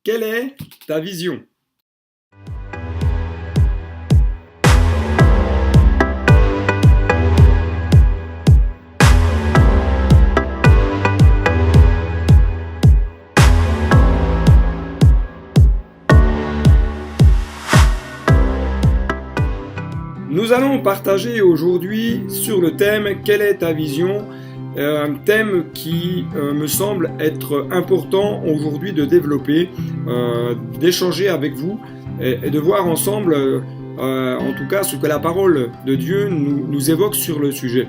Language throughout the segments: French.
Quelle est ta vision? Nous allons partager aujourd'hui sur le thème « Quelle est ta vision ?» un thème qui me semble être important aujourd'hui de développer, d'échanger avec vous et de voir ensemble, en tout cas, ce que la parole de Dieu nous évoque sur le sujet.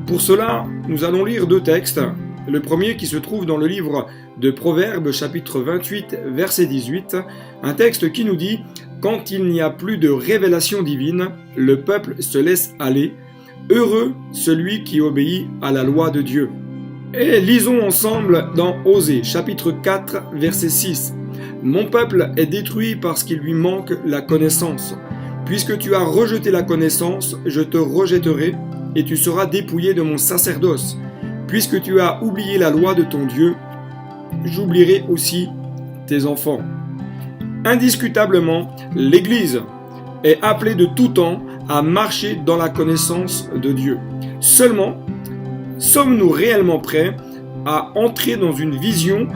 Pour cela, nous allons lire deux textes. Le premier qui se trouve dans le livre de Proverbes, chapitre 28, verset 18, un texte qui nous dit « Quand il n'y a plus de révélation divine, le peuple se laisse aller. Heureux celui qui obéit à la loi de Dieu. » Et lisons ensemble dans Osée, chapitre 4, verset 6. « Mon peuple est détruit parce qu'il lui manque la connaissance. Puisque tu as rejeté la connaissance, je te rejetterai, et tu seras dépouillé de mon sacerdoce. Puisque tu as oublié la loi de ton Dieu, j'oublierai aussi tes enfants. » Indiscutablement, l'Église est appelée de tout temps à marcher dans la connaissance de Dieu. Seulement, sommes-nous réellement prêts à entrer dans une vision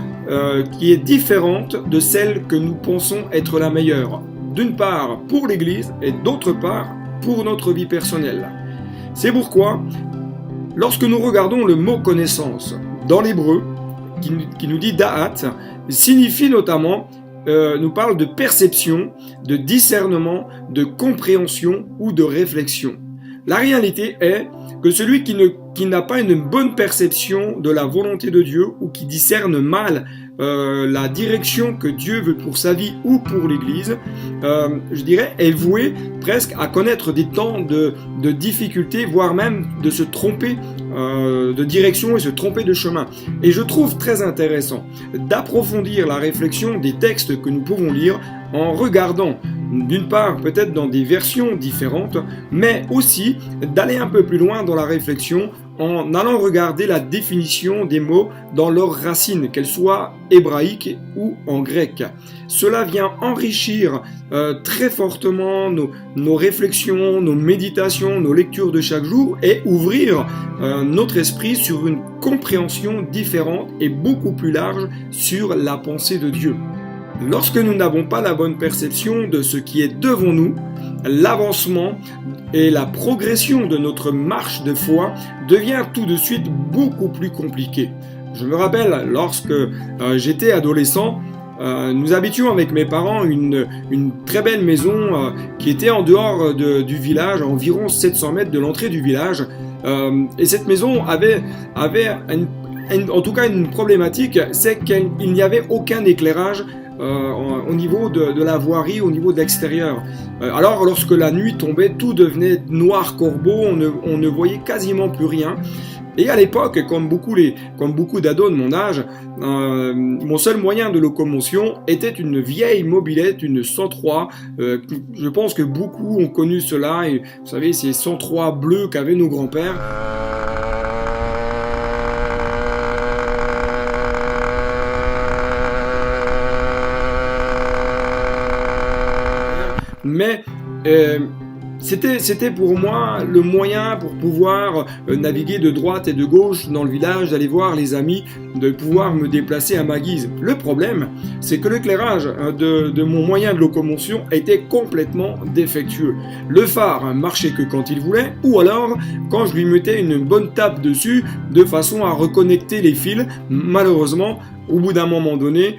qui est différente de celle que nous pensons être la meilleure, d'une part pour l'Église et d'autre part pour notre vie personnelle. C'est pourquoi, lorsque nous regardons le mot connaissance dans l'hébreu, qui nous dit da'at, signifie notamment nous parle de perception, de discernement, de compréhension ou de réflexion. La réalité est que celui qui n'a pas une bonne perception de la volonté de Dieu ou qui discerne mal la direction que Dieu veut pour sa vie ou pour l'Église, je dirais, est voué presque à connaître des temps de difficulté, voire même de se tromper de direction et se tromper de chemin. Et je trouve très intéressant d'approfondir la réflexion des textes que nous pouvons lire en regardant, d'une part peut-être dans des versions différentes, mais aussi d'aller un peu plus loin dans la réflexion en allant regarder la définition des mots dans leurs racines, qu'elles soient hébraïques ou en grec. Cela vient enrichir très fortement nos réflexions, nos méditations, nos lectures de chaque jour et ouvrir notre esprit sur une compréhension différente et beaucoup plus large sur la pensée de Dieu. Lorsque nous n'avons pas la bonne perception de ce qui est devant nous, l'avancement et la progression de notre marche de foi devient tout de suite beaucoup plus compliqué. Je me rappelle, lorsque j'étais adolescent, nous habitions avec mes parents une très belle maison qui était en dehors du village, à environ 700 mètres de l'entrée du village. Et cette maison avait en tout cas une problématique, c'est qu'il n'y avait aucun éclairage au niveau de la voirie, au niveau de l'extérieur. Alors lorsque la nuit tombait, tout devenait noir corbeau, on ne voyait quasiment plus rien. Et à l'époque, comme beaucoup d'ados de mon âge, mon seul moyen de locomotion était une vieille mobilette, une 103. Je pense que beaucoup ont connu cela. Et, vous savez, ces 103 bleus qu'avaient nos grands-pères. Mais c'était pour moi le moyen pour pouvoir naviguer de droite et de gauche dans le village, d'aller voir les amis, de pouvoir me déplacer à ma guise. Le problème, c'est que l'éclairage de mon moyen de locomotion était complètement défectueux. Le phare marchait que quand il voulait, ou alors quand je lui mettais une bonne tape dessus de façon à reconnecter les fils. Malheureusement, au bout d'un moment donné,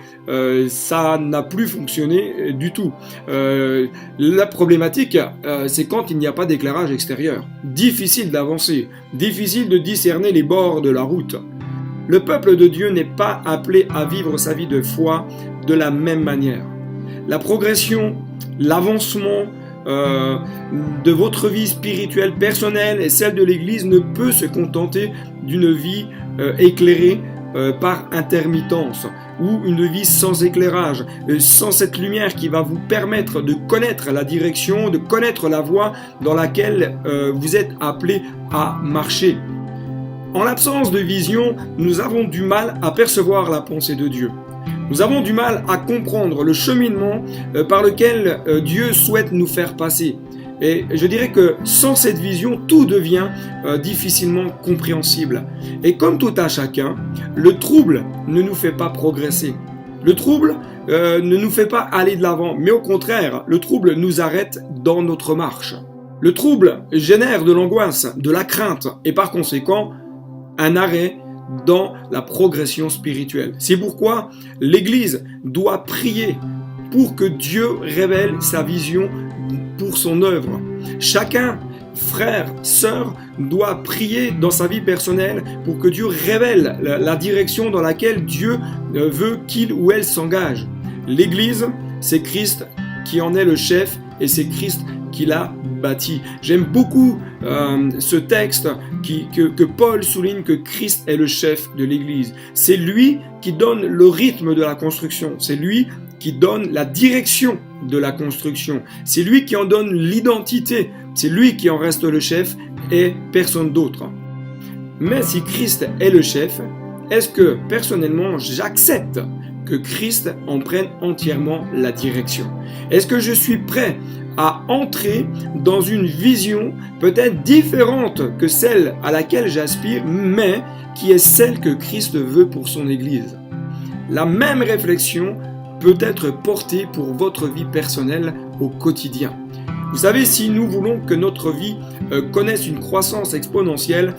ça n'a plus fonctionné du tout. La problématique, c'est quand il n'y a pas d'éclairage extérieur. Difficile d'avancer, difficile de discerner les bords de la route. Le peuple de Dieu n'est pas appelé à vivre sa vie de foi de la même manière. La progression, l'avancement de votre vie spirituelle personnelle et celle de l'Église ne peut se contenter d'une vie éclairée par intermittence ou une vie sans éclairage, sans cette lumière qui va vous permettre de connaître la direction, de connaître la voie dans laquelle vous êtes appelé à marcher. En l'absence de vision, nous avons du mal à percevoir la pensée de Dieu. Nous avons du mal à comprendre le cheminement par lequel Dieu souhaite nous faire passer. Et je dirais que sans cette vision, tout devient difficilement compréhensible. Et comme tout à chacun, le trouble ne nous fait pas progresser. Le trouble ne nous fait pas aller de l'avant, mais au contraire, le trouble nous arrête dans notre marche. Le trouble génère de l'angoisse, de la crainte et par conséquent un arrêt dans la progression spirituelle. C'est pourquoi l'Église doit prier pour que Dieu révèle sa vision pour son œuvre. Chacun, frère, sœur, doit prier dans sa vie personnelle pour que Dieu révèle la direction dans laquelle Dieu veut qu'il ou elle s'engage. L'Église, c'est Christ qui en est le chef et c'est Christ qui l'a bâti. J'aime beaucoup ce texte que Paul souligne que Christ est le chef de l'Église. C'est lui qui donne le rythme de la construction. C'est lui qui donne la direction de la construction. C'est lui qui en donne l'identité. C'est lui qui en reste le chef et personne d'autre. Mais si Christ est le chef, est-ce que personnellement j'accepte que Christ en prenne entièrement la direction? Est-ce que je suis prêt à entrer dans une vision peut-être différente que celle à laquelle j'aspire, mais qui est celle que Christ veut pour son Église? La même réflexion peut être portée pour votre vie personnelle au quotidien. Vous savez, si nous voulons que notre vie connaisse une croissance exponentielle,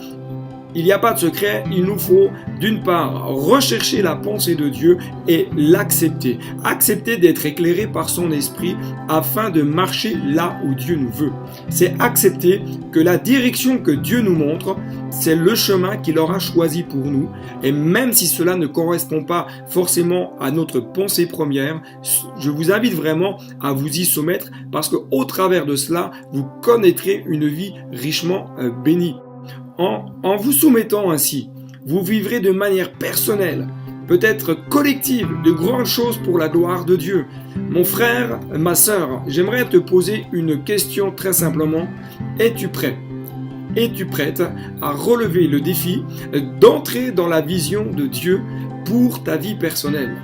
il n'y a pas de secret, il nous faut d'une part rechercher la pensée de Dieu et l'accepter. Accepter d'être éclairé par son esprit afin de marcher là où Dieu nous veut. C'est accepter que la direction que Dieu nous montre, c'est le chemin qu'il aura choisi pour nous. Et même si cela ne correspond pas forcément à notre pensée première, je vous invite vraiment à vous y soumettre parce qu'au travers de cela, vous connaîtrez une vie richement bénie. En vous soumettant ainsi, vous vivrez de manière personnelle, peut-être collective, de grandes choses pour la gloire de Dieu. Mon frère, ma sœur, j'aimerais te poser une question très simplement. Es-tu prêt? Es-tu prête à relever le défi d'entrer dans la vision de Dieu pour ta vie personnelle?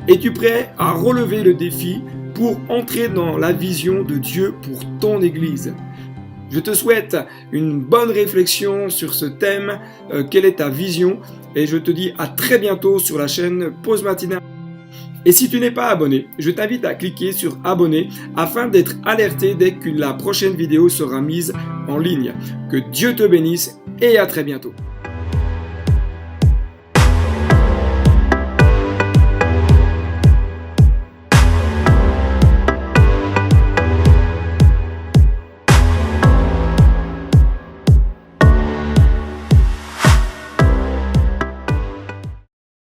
Es-tu prêt à relever le défi pour entrer dans la vision de Dieu pour ton Église? Je te souhaite une bonne réflexion sur ce thème, quelle est ta vision, et je te dis à très bientôt sur la chaîne Pause Matinale. Et si tu n'es pas abonné, je t'invite à cliquer sur abonner afin d'être alerté dès que la prochaine vidéo sera mise en ligne. Que Dieu te bénisse et à très bientôt.